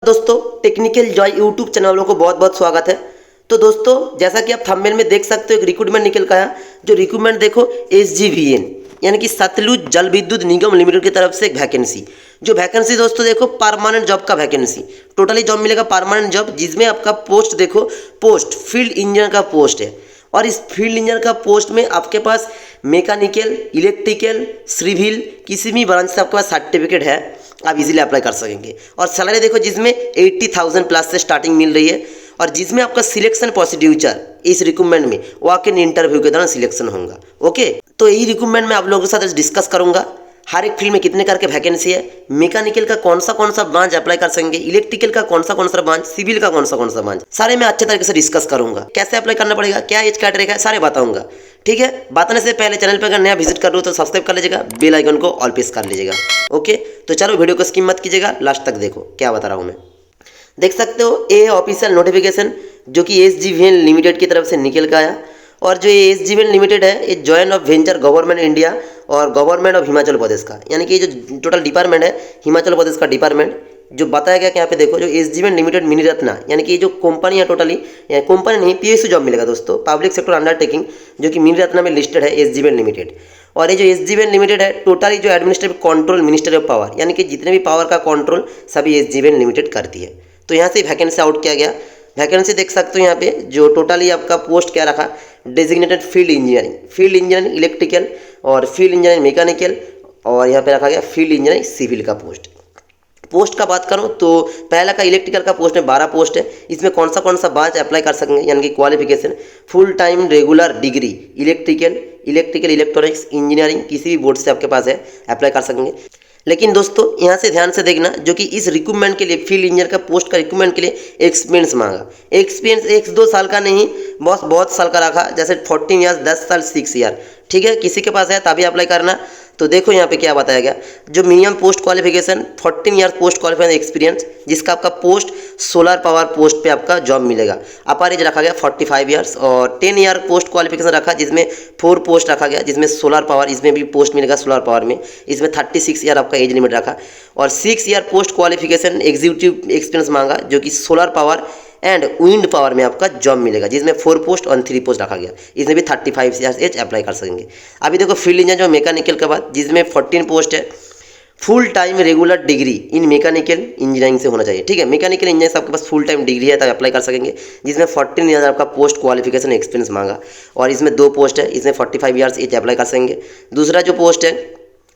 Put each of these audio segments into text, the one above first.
दोस्तों technical Joy YouTube channel वालों को बहुत बहुत स्वागत है। तो दोस्तों जैसा कि आप थंबनेल में देख सकते हो एक रिक्रूटमेंट निकल का है। जो रिक्रूटमेंट देखो SJVN यानी कि सतलुज जल विद्युत निगम लिमिटेड की तरफ से एक वैकेंसी। जो वैकेंसी दोस्तों देखो परमानेंट जॉब का वैकेंसी, टोटली जॉब मिलेगा परमानेंट जॉब, जिसमें आपका पोस्ट देखो पोस्ट फील्ड इंजीनियर का पोस्ट है। और इस फील्ड इंजीनियर का पोस्ट में आपके पास मैकेनिकल, इलेक्ट्रिकल, सिविल किसी भी ब्रांच से आपके पास सर्टिफिकेट है, आप इजीली अप्लाई कर सकेंगे। और सैलरी देखो जिसमें 80,000 प्लस से स्टार्टिंग मिल रही है। और जिसमें आपका सिलेक्शन प्रोसीड्यूचर इस रिक्रूटमेंट में वॉक इन इंटरव्यू के दौरान सिलेक्शन होगा। ओके, तो यही रिक्रूटमेंट में आप लोगों के साथ डिस्कस करूंगा। हर एक फील्ड में कितने करके वैकेंसी है, मैकेनिकल का कौन सा ब्रांच अप्लाई कर सकेंगे, इलेक्ट्रिकल का कौन सा ब्रांच, सिविल का कौन सा ब्रांच, सारे मैं अच्छे तरीके से डिस्कस करूंगा। कैसे अप्लाई करना पड़ेगा, क्या एज कैटेगरी है, सारे बताऊंगा। ठीक है, बताने से पहले चैनल पर अगर नया विजिट कर रहे हो तो सब्सक्राइब कर लीजिएगा, बेल आइकन को ऑल प्रेस कर लीजिएगा। ओके, तो चलो वीडियो को स्किप मत कीजिएगा, लास्ट तक देखो क्या बता रहा हूँ मैं। देख सकते हो ये ऑफिशियल नोटिफिकेशन जो कि SJVN लिमिटेड की तरफ से निकल का आया। और जो ये SJVN लिमिटेड है ये joint of venture government India और गवर्नमेंट ऑफ हिमाचल प्रदेश का, यानी कि जो टोटल डिपार्टमेंट है हिमाचल प्रदेश का डिपार्टमेंट जो बताया गया कि यहाँ पे देखो जो SJVN लिमिटेड मिनी रत्ना यानी कि जो कंपनी है, टोटली कंपनी नहीं PSU जॉब मिलेगा दोस्तों, पब्लिक सेक्टर अंडरटेकिंग, जो कि मिनी रत्ना में लिस्टेड है SJVN लिमिटेड। और ये जो SJVN लिमिटेड है टोटली जो administrative control ministry of power, यानी कि जितने भी पावर का कंट्रोल सभी SJVN लिमिटेड करती है। तो यहाँ से वैकेंसी आउट किया गया। वैकेंसी देख सकते हो यहाँ पे जो टोटली आपका पोस्ट क्या रखा, डेजिग्नेटेड फील्ड इंजीनियरिंग इलेक्ट्रिकल और फील्ड इंजीनियरिंग मैकेनिकल, और यहाँ पे रखा गया फील्ड इंजीनियरिंग सिविल का पोस्ट का बात करूं तो पहला का इलेक्ट्रिकल का पोस्ट में 12 पोस्ट है। इसमें कौन सा ब्रांच अप्लाई कर सकेंगे, यानी कि qualification full time regular degree electrical electronics engineering किसी भी बोर्ड से आपके पास है, अप्लाई कर सकेंगे। लेकिन दोस्तों यहाँ से ध्यान से देखना, जो कि इस रिक्रूटमेंट के लिए फील्ड इंजीनियर का पोस्ट का रिक्रूटमेंट के लिए एक्सपीरियंस मांगा। एक्सपीरियंस 1-2 साल का नहीं, बहुत साल का रखा, जैसे 14 ईयर्स 10 साल 6 ईयर। ठीक है, किसी के पास है तभी अप्लाई करना। तो देखो यहाँ पे क्या बताया गया, जो minimum post qualification 14 year post qualification experience, जिसका आपका पोस्ट सोलर पावर पोस्ट पे आपका जॉब मिलेगा। अपर एज रखा गया 45 ईयर्स और 10 ईयर पोस्ट क्वालिफिकेशन रखा, जिसमें 4 पोस्ट रखा गया, जिसमें सोलर पावर, इसमें भी पोस्ट मिलेगा सोलर पावर में, इसमें 36 ईयर आपका एज लिमिट रखा। और 6 year post qualification executive experience मांगा, जो कि solar power and wind power में आपका जॉब मिलेगा, जिसमें 4 पोस्ट और 3 पोस्ट रखा गया। इसमें भी 35 ईयर्स एज अप्लाई कर सकेंगे। अभी देखो फील्ड इंजीनियर जो मैकेनिकल के बाद, जिसमें 14 पोस्ट है, full time regular degree in mechanical engineering से होना चाहिए। ठीक है, मैकेनिकल इंजीनियरिंग से आपके पास फुल टाइम डिग्री है तब अप्लाई कर सकेंगे, जिसमें 14 ईयर आपका पोस्ट क्वालिफिकेशन एक्सपीरियंस मांगा। और इसमें 2 पोस्ट है, इसमें 45 ईयर्स एज अप्लाई कर सकेंगे। दूसरा जो पोस्ट है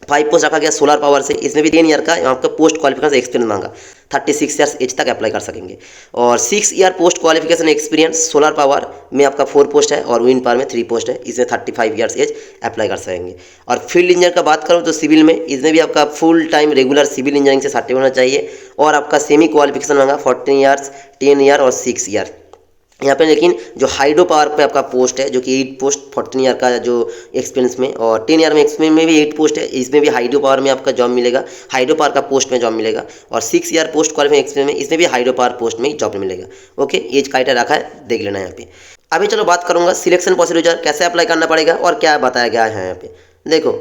5 पोस्ट रखा गया सोलर पावर से, इसमें भी 10 ईयर का आपका पोस्ट क्वालिफिकेशन एक्सपीरियंस मांगा, 36 ईयर्स एज तक अप्लाई कर सकेंगे। और 6 year post qualification experience solar power में आपका 4 पोस्ट है और विंड पावर में 3 पोस्ट है, इसमें 35 ईयर्स एज अप्लाई कर सकेंगे। और फील्ड इंजीनियर का बात करूँ तो सिविल में, इसमें भी आपका full time regular civil engineering से सर्टिफिकेट होना चाहिए। और आपका सेमी क्वालिफिकेशन मांगा 14 ईयर्स, 10 ईयर और 6 ईयर यहाँ पे। लेकिन जो हाइड्रो पावर पे आपका पोस्ट है, जो कि 8 पोस्ट 14 ईयर का जो एक्सपीरियंस में, और 10 ईयर में एक्सपीरियंस में भी 8 पोस्ट है, इसमें भी हाइड्रो पावर में आपका जॉब मिलेगा, हाइड्रो पावर का पोस्ट में जॉब मिलेगा। और 6 ईयर पोस्ट क्वालिफिकेशन एक्सपीरियंस में, इसमें भी हाइड्रो पावर पोस्ट में जॉब मिलेगा। ओके, एज क्राइटेरिया रखा है, देख लेना यहाँ पे। अभी चलो बात करूँगा सिलेक्शन प्रोसीड्यूर कैसे अप्लाई करना पड़ेगा और क्या बताया गया है यहाँ पे। देखो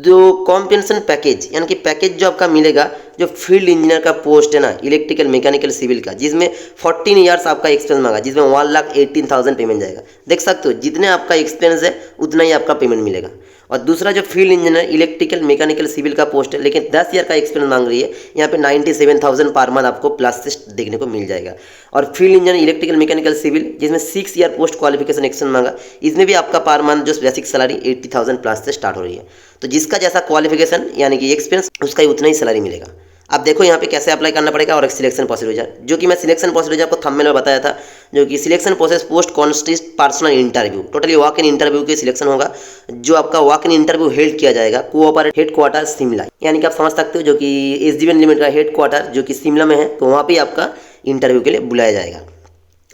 जो कॉम्पेंसेशन पैकेज, यानी कि पैकेज जो आपका मिलेगा, जो फील्ड इंजीनियर का पोस्ट है ना, इलेक्ट्रिकल मैकेनिकल सिविल का, जिसमें 14 ईयर्स आपका एक्सपीरियंस मांगा, जिसमें 1,18,000 पेमेंट जाएगा। देख सकते हो जितने आपका एक्सपीरियंस है उतना ही आपका पेमेंट मिलेगा। और दूसरा जो field engineer electrical mechanical civil का पोस्ट है, लेकिन 10 ईयर का एक्सपीरियंस मांग रही है, यहाँ पे 97,000 पर मंथ आपको प्लस से देखने को मिल जाएगा। और field engineer electrical mechanical civil, जिसमें 6 ईयर पोस्ट क्वालिफिकेशन एक्सपीरियंस मांगा, इसमें भी आपका पर मंथ जो बेसिक सैलरी 80,000 प्लस से स्टार्ट हो रही है। तो जिसका जैसा क्वालिफिकेशन यानी कि एक्सपीरियंस, उसका ही उतना ही सैलरी मिलेगा। अब देखो यहाँ पे कैसे अप्लाई करना पड़ेगा और एक सिलेक्शन प्रोसीड्यूर, जो कि मैं सिलेक्शन प्रोसीड्यूर को थंबनेल में बताया था, जो कि selection process post consist personal interview, totally walk in interview के सिलेक्शन होगा। जो आपका वॉक इन इंटरव्यू हेल्ड किया जाएगा कोऑपरेटिव हेडक्वार्टर शिमला, यानी कि आप समझ सकते हो जो कि SJVN लिमिटेड का हेडक्वार्टर जो कि शिमला में है, तो वहाँ पर आपका इंटरव्यू के लिए बुलाया जाएगा।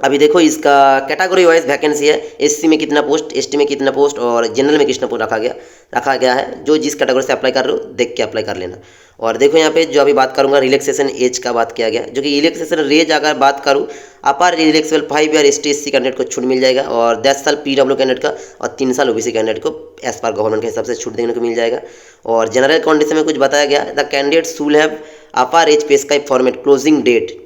अभी देखो इसका कैटेगरी वाइज वैकेंसी है, SC में कितना पोस्ट, ST में कितना पोस्ट और जनरल में कितना पोस्ट रखा गया है। जो जिस कैटेगरी से अप्लाई कर रहे हो देख के अप्लाई कर लेना। और देखो यहाँ पे जो अभी बात करूँगा रिलैक्सेशन एज का बात किया गया, जो कि रिलैक्सेशन एज अगर बात करूँ, अपर रिलैक्सेबल 5 ईयर ST/SC कैंडिडेट को छूट मिल जाएगा, और 10 साल PW कैंडिडेट का और 3 साल OBC कैंडिडेट को एज पर गवर्नमेंट के हिसाब से छूट देने को मिल जाएगा। और जनरल कंडीशन में कुछ बताया गया, the candidate should have upper as पे स्काइप फॉर्मेट क्लोजिंग डेट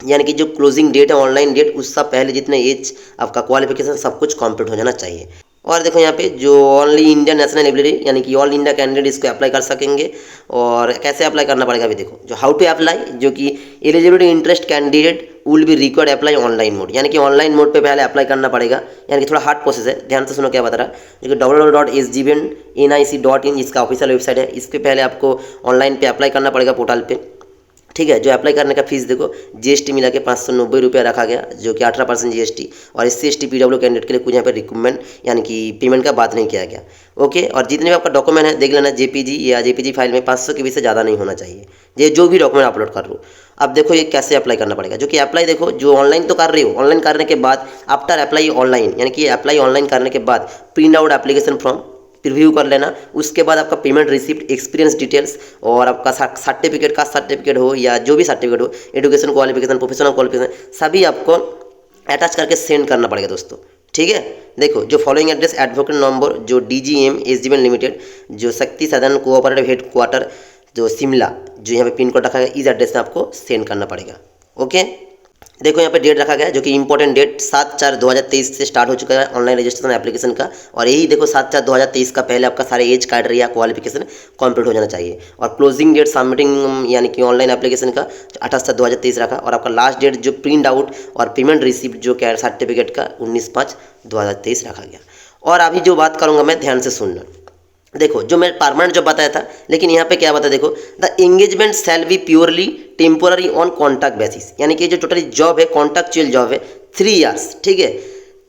यानी कि जो क्लोजिंग डेट है ऑनलाइन डेट उससे पहले जितने एज आपका क्वालिफिकेशन सब कुछ कंप्लीट हो जाना चाहिए। और देखो यहाँ पे जो ओनली इंडियन नेशनल एबिलिटी यानी कि ऑल इंडिया कैंडिडेट इसको अप्लाई कर सकेंगे। और कैसे अप्लाई करना पड़ेगा अभी देखो, जो हाउ टू अप्लाई, जो कि eligibility interest candidate will be required apply online mode, यानी कि ऑनलाइन मोड पे पहले अप्लाई करना पड़ेगा। यानी कि थोड़ा हार्ड प्रोसेस है, ध्यान से सुनो क्या बता रहा है। जो www.sgbn.nic.in इसका ऑफिशियल वेबसाइट है, इस पर पहले आपको ऑनलाइन पे अप्लाई करना पड़ेगा पोर्टल पे। ठीक है, जो अप्लाई करने का फीस देखो जीएसटी मिला के 590 रुपया रखा गया, जो कि 18% जीएसटी। और SC ST PW कैंडिडेट के लिए कुछ यहाँ पे रिक्रूटमेंट यानी कि पेमेंट का बात नहीं किया गया। ओके, और जितने भी आपका डॉक्यूमेंट है देख लेना, जेपीजी या जेपीजी फाइल में 500 के बीच से ज़्यादा नहीं होना चाहिए, ये जो भी डॉक्यूमेंट अपलोड कर रहे हो। अब देखो ये कैसे अप्लाई करना पड़ेगा, जो कि अप्लाई देखो जो ऑनलाइन तो कर रही हो, ऑनलाइन करने के बाद आफ्टर अप्लाई ऑनलाइन, यानी कि अप्लाई ऑनलाइन करने के बाद print out application form review कर लेना। उसके बाद आपका पेमेंट रिसिप्ट, एक्सपीरियंस डिटेल्स और आपका सर्टिफिकेट, का सर्टिफिकेट हो या जो भी सर्टिफिकेट हो, एजुकेशन क्वालिफिकेशन, प्रोफेशनल क्वालिफिकेशन, सभी आपको अटैच करके सेंड करना पड़ेगा दोस्तों। ठीक है, देखो जो फॉलोइंग एड्रेस एडवोकेट नंबर, जो DGM SGBN लिमिटेड, जो शक्ति सदन कोऑपरेटिव हेड क्वार्टर, जो शिमला, जो यहाँ पे पिन कोड रखा गया, इस एड्रेस पे आपको सेंड करना पड़ेगा। ओके, देखो यहाँ पे डेट रखा गया है, जो कि इंपॉर्टेंट डेट 7/4/2023 से स्टार्ट हो चुका है ऑनलाइन रजिस्ट्रेशन एप्लीकेशन का। और यही देखो 7/4/2023 का पहले आपका सारे एज क्राइटेरिया क्वालिफिकेशन कंप्लीट हो जाना चाहिए। और क्लोजिंग डेट सबमिटिंग यानी कि ऑनलाइन एप्लीकेशन का 28/7/2023 रखा। और आपका लास्ट डेट जो प्रिंट आउट और पेमेंट रिसिप्ट जो क्या सर्टिफिकेट का 19/5/2023 रखा गया। और अभी जो बात करूँगा मैं, ध्यान से सुनना। देखो जो मैं परमानेंट जॉब बताया था, लेकिन यहाँ पे क्या बताया देखो, the engagement shall be purely temporary on contract basis, यानी कि जो टोटली जॉब है कॉन्ट्रैक्चुअल जॉब है 3 इयर्स। ठीक है,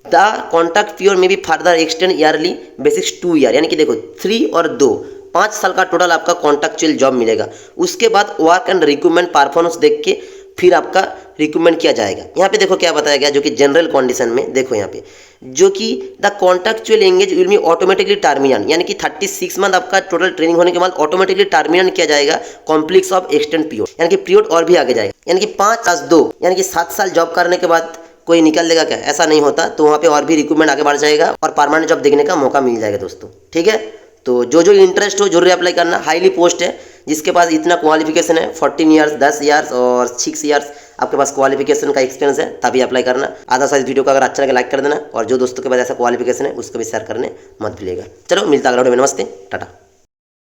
द कॉन्ट्रैक्ट प्योर में भी further extend yearly basis 2 year, यानी कि देखो 3 और 2 5 साल का टोटल आपका कॉन्ट्रैक्चुअल जॉब मिलेगा। उसके बाद वर्क एंड रिक्रूटमेंट परफॉर्मेंस देख के फिर आपका रिक्रूटमेंट किया जाएगा। यहाँ पे देखो क्या बताया गया, जो कि जनरल कंडीशन में देखो यहाँ पे, जो कि the contractual engage will be automatically terminate, यानी कि 36 मंथ आपका टोटल ट्रेनिंग होने के बाद ऑटोमेटिकली टर्मिनेट किया जाएगा कॉम्प्लेक्स ऑफ एक्सटेंड पीरियड, यानी कि पीरियड और भी आगे जाएगा। यानी कि 5+2 यानी कि 7 साल जॉब करने के बाद कोई निकल देगा क्या, ऐसा नहीं होता। तो वहाँ पे और भी रिक्रूटमेंट आगे बढ़ जाएगा और परमानेंट जॉब देखने का मौका मिल जाएगा दोस्तों। ठीक है, तो जो इंटरेस्ट हो जरूर अप्लाई करना। हाईली पोस्ट है, जिसके पास इतना क्वालिफिकेशन है 14 ईयर्स, 10 ईयर्स और 6 ईयर्स आपके पास क्वालिफिकेशन का एक्सपीरियंस है, तभी अप्लाई करना। आधा सा इस वीडियो का अगर अच्छा लगे लाइक कर देना, और जो दोस्तों के पास ऐसा क्वालिफिकेशन है उसको भी शेयर करने मत भूलिएगा। चलो मिलता है अगला वीडियो में, नमस्ते, टाटा।